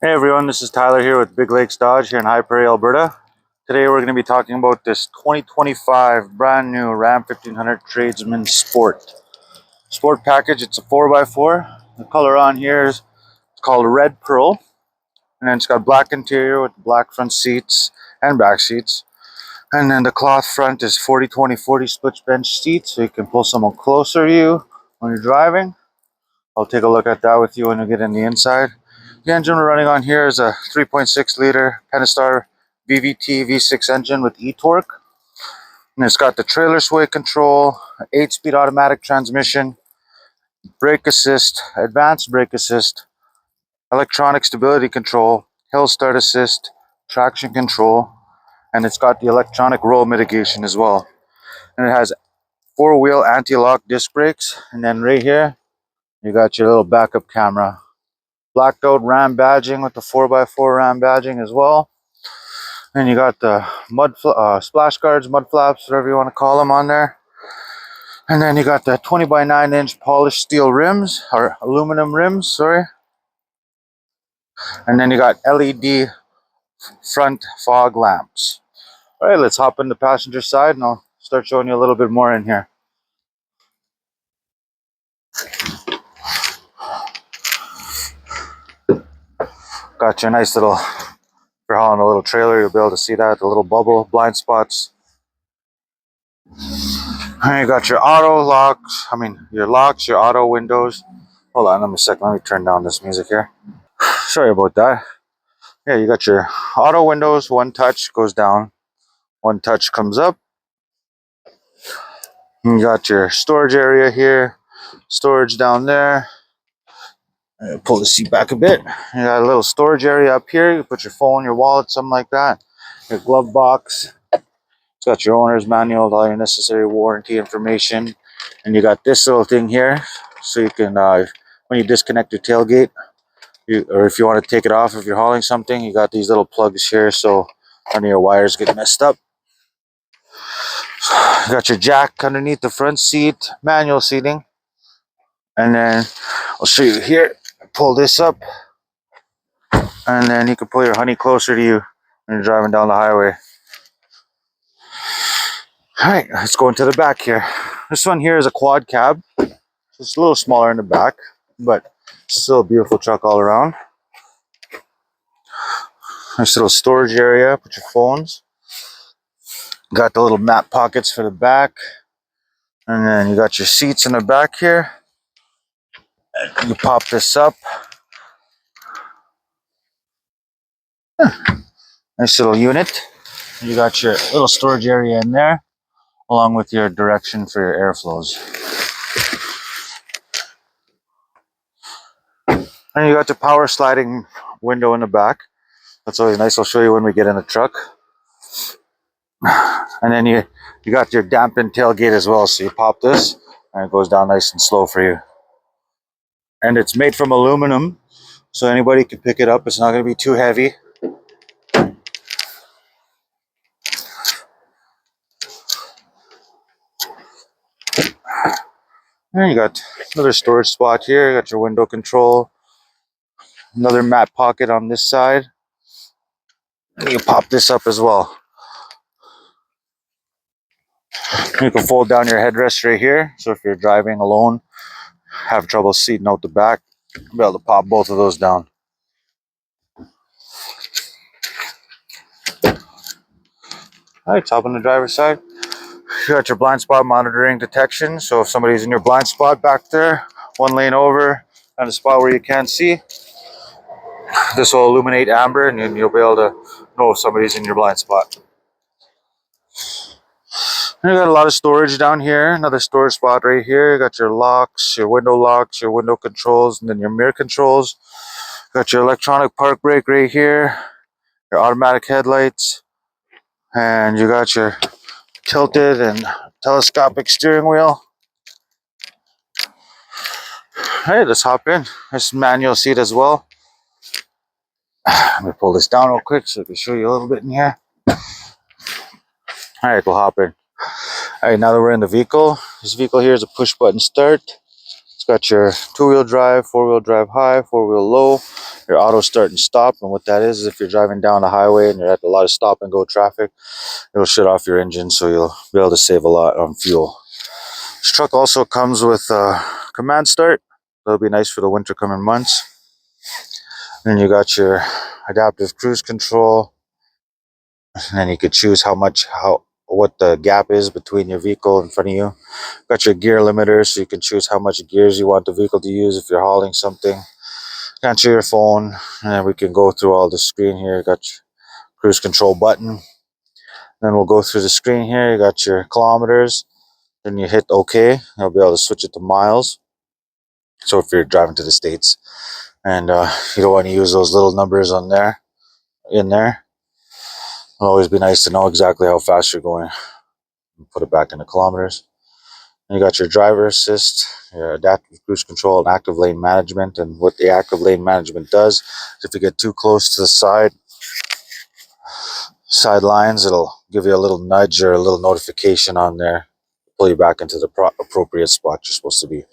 Hey everyone, this is Tyler here with Big Lakes Dodge here in High Prairie, Alberta. Today we're going to be talking about this 2025 brand new Ram 1500 Tradesman Sport. Sport package, it's a 4x4. The color on here is called Red Pearl. And then it's got black interior with black front seats and back seats. And then the cloth front is 40-20-40 split bench seats, so you can pull someone closer to you when you're driving. I'll take a look at that with you when we get in the inside. The engine we're running on here is a 3.6 liter Pentastar VVT V6 engine with eTorque. And it's got the trailer sway control, 8-speed automatic transmission, brake assist, advanced brake assist, electronic stability control, hill start assist, traction control, and it's got the electronic roll mitigation as well. And it has 4-wheel anti-lock disc brakes. And then right here, you got your little backup camera. Blacked out Ram badging with the 4x4 Ram badging as well. And you got the splash guards, mud flaps, whatever you want to call them on there. And then you got the 20x9-inch polished steel rims, or aluminum rims, sorry. And then you got LED front fog lamps. All right, let's hop in the passenger side and I'll start showing you a little bit more in here. Got your nice little, if you're hauling a little trailer, you'll be able to see that, the little bubble blind spots. And you got your auto locks, your locks, your auto windows. Hold on, let me turn down this music here. Sorry about that. Yeah, you got your auto windows, one touch goes down, one touch comes up. And you got your storage area here, storage down there. Pull the seat back a bit. You got a little storage area up here. You put your phone, your wallet, something like that. Your glove box. It's got your owner's manual with all your necessary warranty information. And you got this little thing here, so you can, when you disconnect your tailgate, or if you want to take it off if you're hauling something, you got these little plugs here so none of your wires get messed up. You got your jack underneath the front seat, manual seating. And then I'll show you here. Pull this up, and then you can pull your honey closer to you when you're driving down the highway. All right, let's go into the back here. This one here is a quad cab. It's a little smaller in the back, but still a beautiful truck all around. Nice little storage area, put your phones. Got the little map pockets for the back. And then you got your seats in the back here. And you pop this up. Nice little unit. You got your little storage area in there, along with your direction for your airflows. And you got the power sliding window in the back. That's always nice. I'll show you when we get in the truck. And then you got your dampened tailgate as well. So you pop this and it goes down nice and slow for you. And it's made from aluminum, so anybody can pick it up. It's not going to be too heavy. And you got another storage spot here. You got your window control. Another mat pocket on this side. And you pop this up as well. You can fold down your headrest right here. So if you're driving alone, have trouble seating out the back, you'll be able to pop both of those down. All right, top on the driver's side. You got your blind spot monitoring detection. So if somebody's in your blind spot back there, one lane over, and a spot where you can't see, this will illuminate amber and then you'll be able to know if somebody's in your blind spot. And you got a lot of storage down here. Another storage spot right here. You got your locks, your window controls, and then your mirror controls. Got your electronic park brake right here, your automatic headlights, and you got your tilted and telescopic steering wheel. All right, let's hop in. This manual seat as well. Let me pull this down real quick so I can show you a little bit in here. All right, we'll hop in. All right, now that we're in the vehicle, this vehicle here is a push button start. It's got your 2-wheel drive, 4-wheel drive high, 4-wheel low, your auto start and stop. And what that is if you're driving down the highway and you're at a lot of stop and go traffic, it'll shut off your engine, so you'll be able to save a lot on fuel. This truck also comes with command start. That'll be nice for the winter coming months. And you got your adaptive cruise control, and then you could choose what the gap is between your vehicle in front of you. Got your gear limiter, so you can choose how much gears you want the vehicle to use if you're hauling something. Answer your phone, and then we can go through all the screen here. You got your cruise control button. Then we'll go through the screen here. You got your kilometers. Then you hit OK. You'll be able to switch it to miles. So if you're driving to the States and you don't want to use those little numbers in there, it'll always be nice to know exactly how fast you're going. Put it back into kilometers. And you got your driver assist, your adaptive cruise control, and active lane management. And what the active lane management does is if you get too close to the sidelines, it'll give you a little nudge or a little notification on there, pull you back into the appropriate spot you're supposed to be.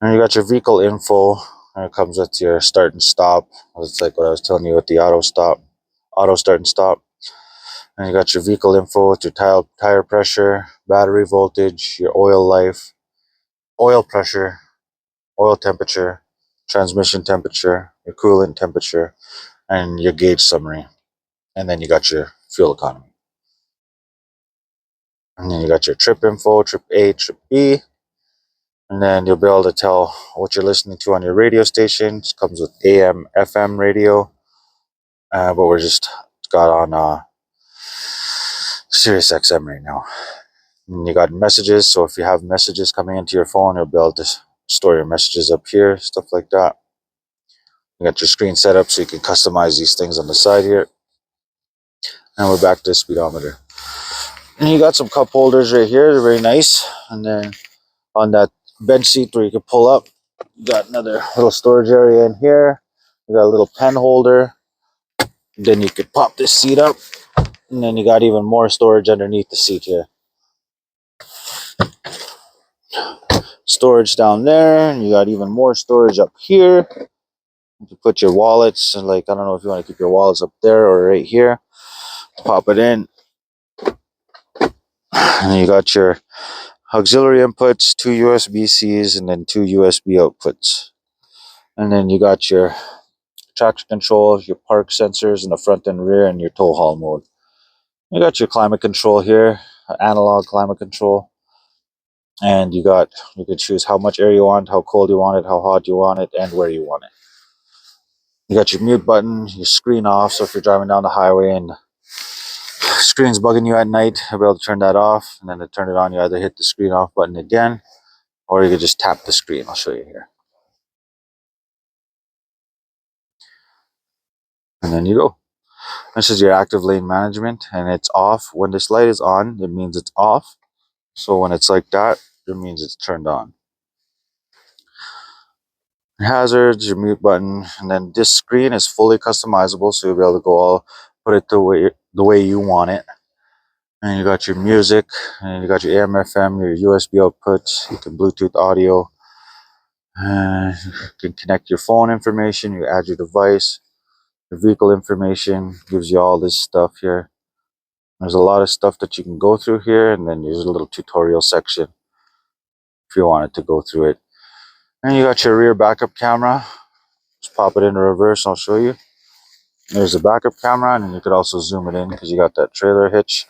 And you got your vehicle info, and it comes with your start and stop. It's like what I was telling you with the auto start and stop. And you got your vehicle info with your tire pressure, battery voltage, your oil life, oil pressure, oil temperature, transmission temperature, your coolant temperature, and your gauge summary. And then you got your fuel economy. And then you got your trip info, trip A, trip B. And then you'll be able to tell what you're listening to on your radio stations. It comes with AM, FM radio. But we're just got on Sirius XM right now. And you got messages. So if you have messages coming into your phone, you'll be able to store your messages up here, stuff like that. You got your screen set up so you can customize these things on the side here. And we're back to the speedometer. And you got some cup holders right here. They're very nice. And then on that bench seat where you can pull up, you got another little storage area in here. You got a little pen holder. Then you could pop this seat up. And then you got even more storage underneath the seat here. Storage down there. And you got even more storage up here. You can put your wallets. And like, I don't know if you want to keep your wallets up there or right here. Pop it in. And you got your auxiliary inputs, 2 USB-Cs, and then 2 USB outputs. And then you got your traction control, your park sensors in the front and rear, and your tow haul mode. You got your climate control here, analog climate control. And you can choose how much air you want, how cold you want it, how hot you want it, and where you want it. You got your mute button, your screen off, so if you're driving down the highway and screen's bugging you at night, you'll be able to turn that off. And then to turn it on, you either hit the screen off button again, or you can just tap the screen. I'll show you here. And then you go. This is your active lane management, and it's off. When this light is on, it means it's off. So when it's like that, it means it's turned on. Hazards, your mute button, and then this screen is fully customizable, so you'll be able to put it the way you want it. And you got your music, and you got your AM, FM, your USB outputs. You can Bluetooth audio. You can connect your phone information. You add your device, your vehicle information. Gives you all this stuff here. There's a lot of stuff that you can go through here, and then there's a little tutorial section if you wanted to go through it. And you got your rear backup camera. Just pop it into reverse, I'll show you. There's a backup camera, and then you could also zoom it in because you got that trailer hitch,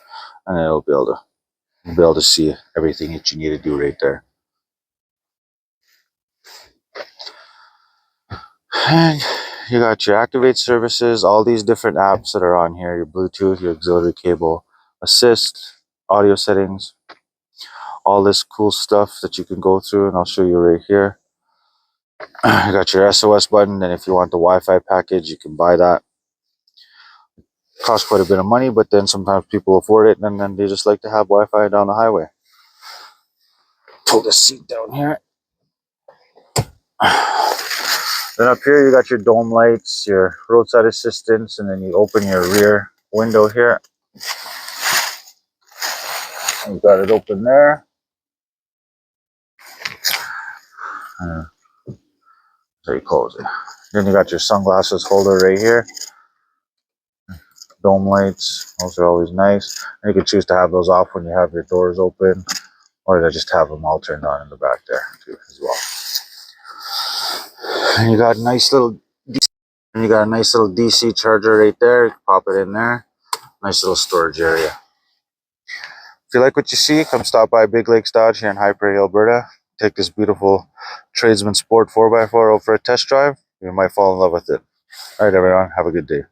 and you'll be able to see everything that you need to do right there. And you got your activate services, all these different apps that are on here, your Bluetooth, your auxiliary cable, assist, audio settings, all this cool stuff that you can go through, and I'll show you right here. You got your SOS button, and if you want the Wi-Fi package, you can buy that. Costs quite a bit of money, but then sometimes people afford it, and then they just like to have Wi-Fi down the highway. Pull this seat down here. Then up here, you got your dome lights, your roadside assistance, and then you open your rear window here. You got it open there. So you close it. Then you got your sunglasses holder right here. Dome lights, those are always nice. And you can choose to have those off when you have your doors open, or to just have them all turned on in the back there too as well. And you got a nice little DC charger right there. Pop it in there. Nice little storage area. If you like what you see, come stop by Big Lakes Dodge here in High Prairie, Alberta. Take this beautiful Tradesman Sport 4x4 out for a test drive. You might fall in love with it. All right, everyone. Have a good day.